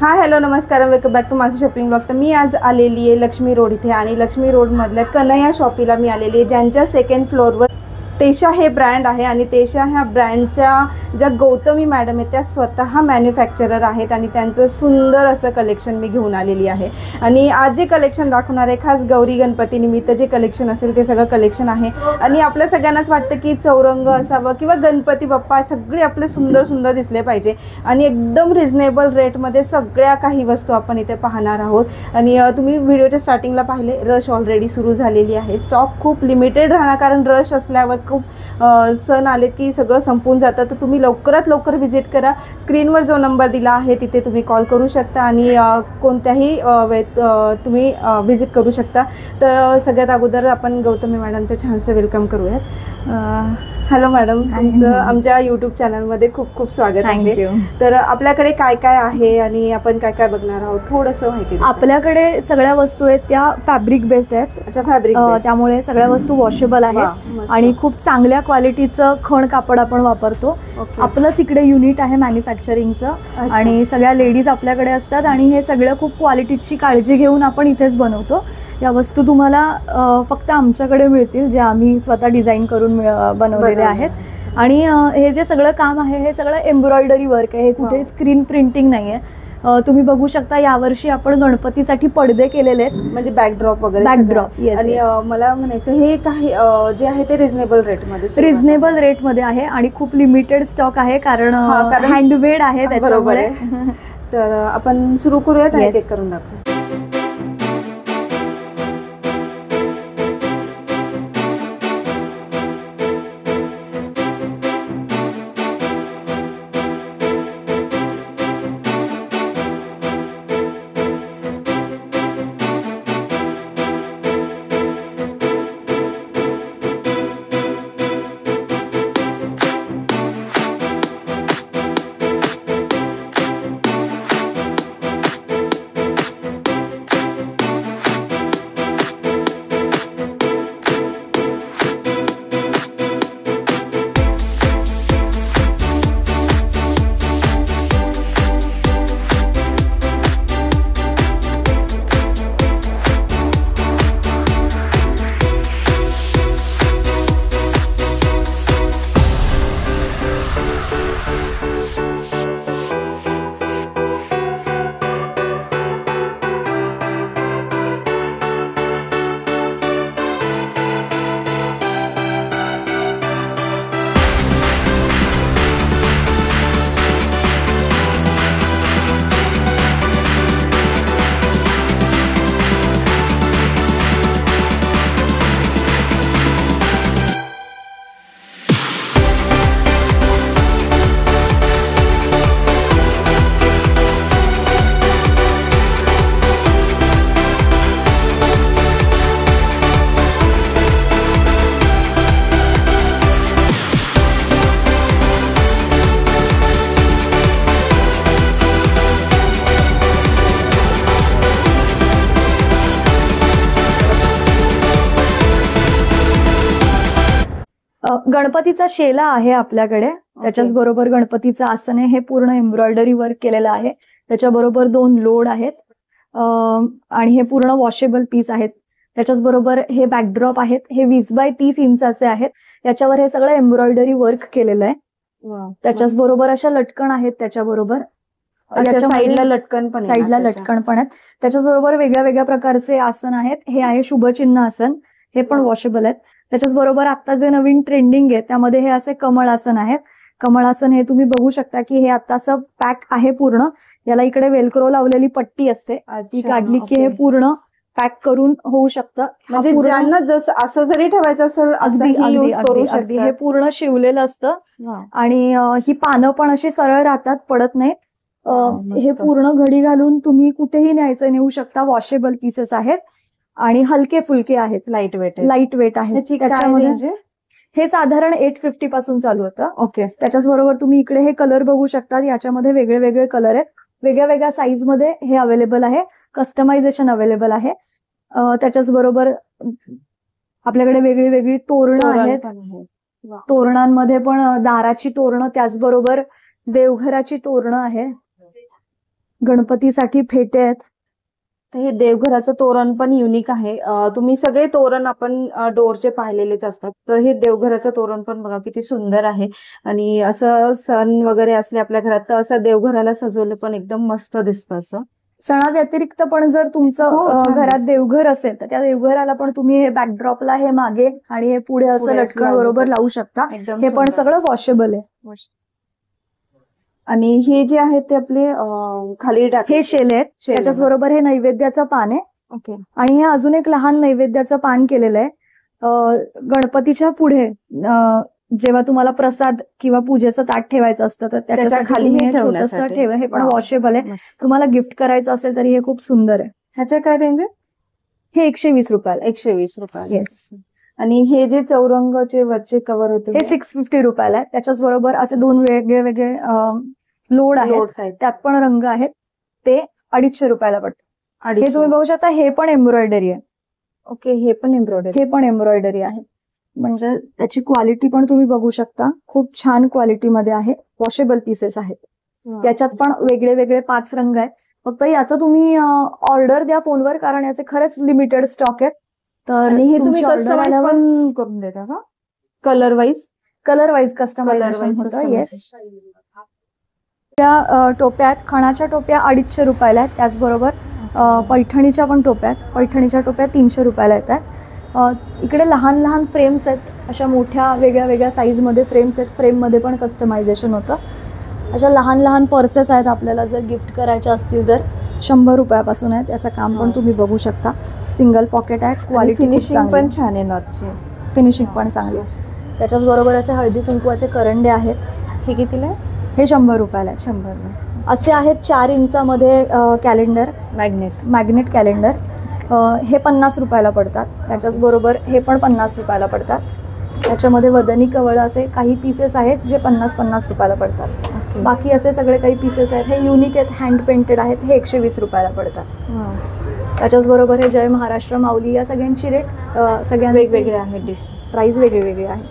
हां हॅलो नमस्कार, welcome back to माझं शॉपिंग ब्लॉग. तर मी आज आलेली आहे लक्ष्मी रोड इथे आणि लक्ष्मी रोडमधल्या कन्हैया शॉपीला मी आलेली आहे, ज्यांच्या सेकंड फ्लोअरवर तेशा हे ब्रँड आहे. आणि तेशा ह्या ब्रँडच्या ज्या गौतमी मॅडम आहेत त्या स्वतः मॅन्युफॅक्चरर आहेत आणि त्यांचं सुंदर असं कलेक्शन मी घेऊन आलेली आहे. आणि आज जे कलेक्शन दाखवणार आहे खास गौरी गणपती निमित्त जे कलेक्शन असेल ते सगळं कलेक्शन आहे. आणि आपल्या सगळ्यांनाच वाटतं की चौरंग असावं किंवा गणपती बाप्पा सगळे आपले सुंदर सुंदर दिसले पाहिजे आणि एकदम रिजनेबल रेटमध्ये सगळ्या काही वस्तू आपण इथे पाहणार आहोत. आणि तुम्ही व्हिडिओच्या स्टार्टिंगला पाहिले रश ऑलरेडी सुरू झालेली आहे. स्टॉक खूप लिमिटेड राहणार कारण रश असल्यावर खूप सण आले की सगळं संपून जातं. तर तुम्ही लवकरात लवकर व्हिजिट करा. स्क्रीनवर जो नंबर दिला आहे तिथे तुम्ही कॉल करू शकता आणि कोणत्याही वेळेत तुम्ही व्हिजिट करू शकता. तर सगळ्यात अगोदर आपण गौतमी मॅडमचं छानसं वेलकम करूयात. हॅलो मॅडम, तुमचं आमच्या यूट्यूब चॅनलमध्ये खूप खूप स्वागत आहे. तर आपल्याकडे काय काय आहे आणि आपण काय काय बघणार आहोत थोडंसं माहिती. आपल्याकडे सगळ्या वस्तू आहेत त्या फॅब्रिक बेस्ड आहेत. अच्छा, फॅब्रिक, त्यामुळे सगळ्या वस्तू वॉशेबल आहेत आणि खूप चांगल्या क्वालिटीचं खण कापड आपण वापरतो. आपलंच इकडे युनिट आहे मॅन्युफॅक्चरिंगचं आणि सगळ्या लेडीज आपल्याकडे असतात आणि हे सगळं खूप क्वालिटीची काळजी घेऊन आपण इथेच बनवतो. या वस्तू तुम्हाला फक्त आमच्याकडे मिळतील, जे आम्ही स्वतः डिझाईन करून बनवलेले आहेत. आणि हे जे सगळं काम आहे हे सगळं एम्ब्रॉयडरी वर्क आहे, हे कुठे स्क्रीन प्रिंटिंग नाही आहे. तुम्ही बघू शकता यावर्षी आपण गणपतीसाठी पडदे केलेले आहेत, म्हणजे बॅकड्रॉप वगैरे. Backdrop, yes. आणि मला म्हणायचं हे काही जे आहे ते रिजनेबल रेटमध्ये आहे आणि खूप लिमिटेड स्टॉक आहे कारण हँडमेड आहे त्याच्यामुळे. तर आपण सुरू करूयात आणि चेक करून दाखवू. गणपतीचा शेला आहे आपल्याकडे, त्याच्याच बरोबर गणपतीचं आसन आहे, हे पूर्ण एम्ब्रॉयडरी वर्क केलेलं आहे. त्याच्याबरोबर 2 लोड आहेत आणि हे पूर्ण वॉशेबल पीस आहेत. त्याच्याच बरोबर हे बॅकड्रॉप आहेत, हे 20 बाय 30 इंचाचे आहेत. याच्यावर हे सगळं एम्ब्रॉयडरी वर्क केलेलं आहे. त्याच्याच बरोबर अशा लटकन आहेत, त्याच्याबरोबर साईडला लटकन पण आहेत. त्याच्याच बरोबर वेगळ्या वेगळ्या प्रकारचे आसन आहेत. हे आहे शुभचिन्ह आसन, हे पण वॉशेबल आहेत. त्याच्याच बरोबर आता जे नवीन ट्रेंडिंग आहे त्यामध्ये हे असे कमळ आसन आहेत. कमळ आसन हे तुम्ही बघू शकता की हे आता असं पॅक आहे पूर्ण. याला इकडे वेलक्रो लावलेली पट्टी असते, ती काढली की हे पूर्ण पॅक करून होऊ शकतं. म्हणजे ज्यांना जसं असं जरी ठेवायचं असेल अगदी हे पूर्ण शिवलेलं असतं आणि ही पानं पण अशी सरळ राहतात, पडत नाहीत. हे पूर्ण घडी घालून तुम्ही कुठेही नेऊ शकता. वॉशेबल पीसेस आहेत आणि हलके फुलके आहेत, लाईट वेट आहे. त्याच्यामध्ये हे साधारण 850 पासून चालू होतं. त्याच्याच बरोबर तुम्ही इकडे हे कलर बघू शकता. याच्यामध्ये वेगळे वेगळे कलर आहेत, वेगळ्या वेगळ्या साईज मध्ये हे अवेलेबल आहे. कस्टमायझेशन अवेलेबल आहे. त्याच्याच बरोबर आपल्याकडे वेगळी वेगळी तोरणं आहेत. तोरणांमध्ये पण दाराची तोरणं, त्याचबरोबर देवघराची तोरणं आहे. गणपतीसाठी फेटे आहेत. तर हे देवघराचं तोरण पण युनिक आहे. तुम्ही सगळे तोरण आपण डोरचे पाहिलेलेच असतात, तर हे देवघराचं तोरण पण बघा किती सुंदर आहे. आणि असं सण वगैरे असले आपल्या घरात तर असं देवघराला सजवलं पण एकदम मस्त दिसतं. असं सणा व्यतिरिक्त पण जर तुमचं हो, छान घरात दिसतं. देवघर असेल तर त्या देवघराला पण तुम्ही हे बॅकड्रॉपला हे मागे आणि हे पुढे असं पुढे असं लटकन लावलं बरोबर तर लावू शकता. एकदम हे पण सुंदर. सगळं वॉशेबल आहे. आणि हे जे आहेत ते आपले खाली टाक हे शेले आहेत. शेले त्याच्याच आहेत. बरोबर हे नैवेद्याचं पान आहे. ओके. आणि हे अजून एक लहान नैवेद्याचं पान केलेलं आहे. गणपतीच्या पुढे जेव्हा तुम्हाला प्रसाद किंवा पूजेचं ताट ठेवायचं असतं तर त्याच्यासाठी खाली तुम्ही हे हे छोटंसं ठेवण्यासाठी. ठेवा. हे पण वाव. वॉशेबल आहे. मस्त. तुम्हाला गिफ्ट करायचं असेल तरी हे खूप सुंदर आहे. ह्याच्या काय रेंज आहे? हे 120 रुपयाला. 120 रुपये. येस. आणि हे जे चौरंगाचे वरचे कव्हर होते हे 650 रुपयाला आहे. त्याच्याच बरोबर असे 2 वेगळे वेगळे लोड आहेत. त्यात पण रंग आहेत. ते 250 रुपयाला पडतात. हे तुम्ही बघू शकता. हे पण एम्ब्रॉयडरी आहे. ओके. हे पण एम्ब्रॉयडरी. हे पण एम्ब्रॉयडरी आहे. म्हणजे त्याची क्वालिटी पण तुम्ही बघू शकता. खूप छान क्वालिटीमध्ये आहे. वॉशेबल पीसेस आहेत. त्याच्यात पण वेगळे वेगळे 5 रंग आहेत. फक्त याचं तुम्ही ऑर्डर द्या फोनवर, कारण याचे खरंच लिमिटेड स्टॉक आहेत. तर हे तुम्ही ऑर्डर कस्टमाइज आल्यावर पण करून देता का? कलर वाईज कस्टमायझेशन होतं. येस. त्या टोप्या आहेत. खणाच्या टोप्या 250 रुपयाला आहेत. त्याचबरोबर पैठणीच्या पण टोप्या आहेत. पैठणीच्या टोप्या 300 रुपयाला येतात. इकडे लहान लहान फ्रेम्स आहेत. अशा मोठ्या वेगळ्या वेगळ्या साईजमध्ये फ्रेम्स आहेत. फ्रेममध्ये पण कस्टमायझेशन होतं. अशा लहान लहान पर्सेस आहेत. आपल्याला जर गिफ्ट करायच्या असतील तर 100 रुपयापासून आहेत. याचं काम पण तुम्ही बघू शकता. सिंगल पॉकेट आहे. क्वालिटी फिनिशिंग पण छान आहे. नॉटची फिनिशिंग पण चांगली आहे. त्याच्याच बरोबर असे हळदी कुंकवाचे करंडे आहेत. हे कितीला आहे? हे 100 रुपयाला आहे. 100. असे आहेत 4 इंचामध्ये कॅलेंडर, मॅग्नेट कॅलेंडर. हे 50 रुपयाला पडतात. त्याच्याच बरोबर हे पण 50 रुपयाला पडतात. त्याच्यामध्ये वदनी कवळ असे काही पीसेस आहेत जे 50 रुपयाला पडतात. बाकी असे सगळे काही पीसेस आहेत. हे युनिक आहेत. हँड पेंटेड आहेत. हे 120 रुपयाला पडतात. त्याच्याच बरोबर हे जय महाराष्ट्र माऊली या सगळ्यांची रेट सगळ्या वेगवेगळे आहेत. प्राइस वेगळी आहे.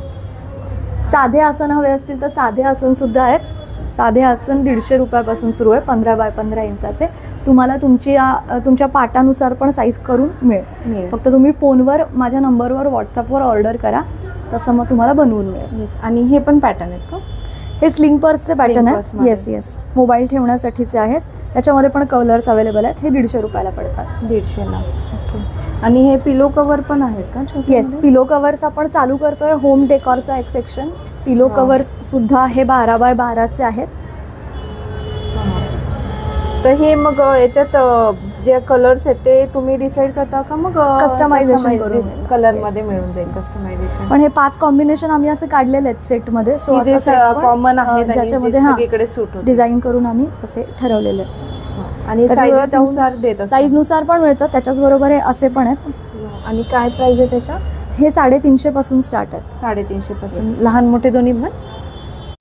साधे आसन हवे असतील तर साधे आसन सुद्धा आहेत. साधे आसन 150 रुपयापासून सुरू आहे. 15 बाय 15 इंचाचे. तुम्हाला तुमच्या पाटानुसार पण साईज करून मिळेल. फक्त तुम्ही फोनवर माझ्या नंबरवर व्हॉट्सअपवर ऑर्डर करा, तसं मग तुम्हाला बनवून मिळेल. आणि हे पण पॅटर्न आहेत का? हे स्लिंग पर्सचे पॅटर्न आहेत. येस. मोबाईल ठेवण्यासाठीचे आहेत. त्याच्यामध्ये पण कलर्स अवेलेबल आहेत. हे 150 रुपयाला पडतात. 150ला. ओके. आणि हे पिलो कव्हर पण आहेत का? येस. पिलो कव्हर्स आपण चालू करतोय. होम डेकॉरचा एक सेक्शन. पिलो कव्हर्स सुद्धा हे 12 बाय 12चे आहेत. तर हे मग याच्यात जे कलर्स आहेत ते तुम्ही डिसाईड करता का? मग कस्टमायझेशन कलर मध्ये मिळून जाईल कस्टमायझेशन. पण हे 5 कॉम्बिनेशन आम्ही असे काढलेले आहेत सेटमध्ये. सो कॉमन आहे ज्याच्यामध्ये सगळीकडे सूट होतं. डिझाईन करून आम्ही तसे ठरवलेले. आणि साईज नुसार पण मिळतं. त्याच्याच बरोबर हे असे पण आहेत. आणि काय प्राइस आहे त्याच्या? हे 350 पासून स्टार्ट आहेत. 350 पासून. लहान मोठे दोन्ही पण.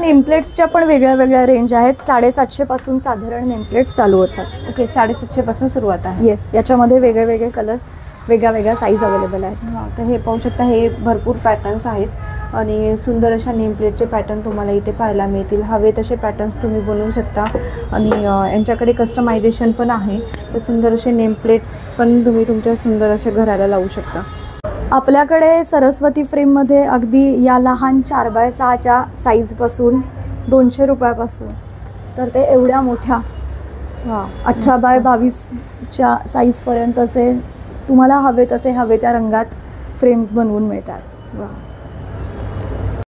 नेमप्लेट्सच्या पण वेगळ्या वेगळ्या रेंज आहेत. 750 पासून साधारण नेमप्लेट्स चालू होतात. ओके. 750 पासून सुरुवात आहे. येस. याच्यामध्ये वेगळे वेगळे कलर्स, वेगळ्या वेगळ्या साईज अवेलेबल आहेत. तर हे पाहू शकता. हे भरपूर पॅटर्न्स आहेत. आणि सुंदर अशा नेमप्लेटचे पॅटर्न तुम्हाला इथे पाहायला मिळतील. हवे तसे पॅटर्न्स तुम्ही बनवू शकता. आणि यांच्याकडे कस्टमायझेशन पण आहे. तर सुंदर असे नेमप्लेट्स पण तुम्ही तुमच्या सुंदर अशा घराला लावू शकता. आपल्याकडे सरस्वती फ्रेममध्ये अगदी या लहान 4 बाय 6च्या साईजपासून 200 रुपयापासून तर ते एवढ्या मोठ्या 18 बाय 22च्या साईजपर्यंतचे तुम्हाला हवे तसे हवे त्या रंगात फ्रेम्स बनवून मिळतात.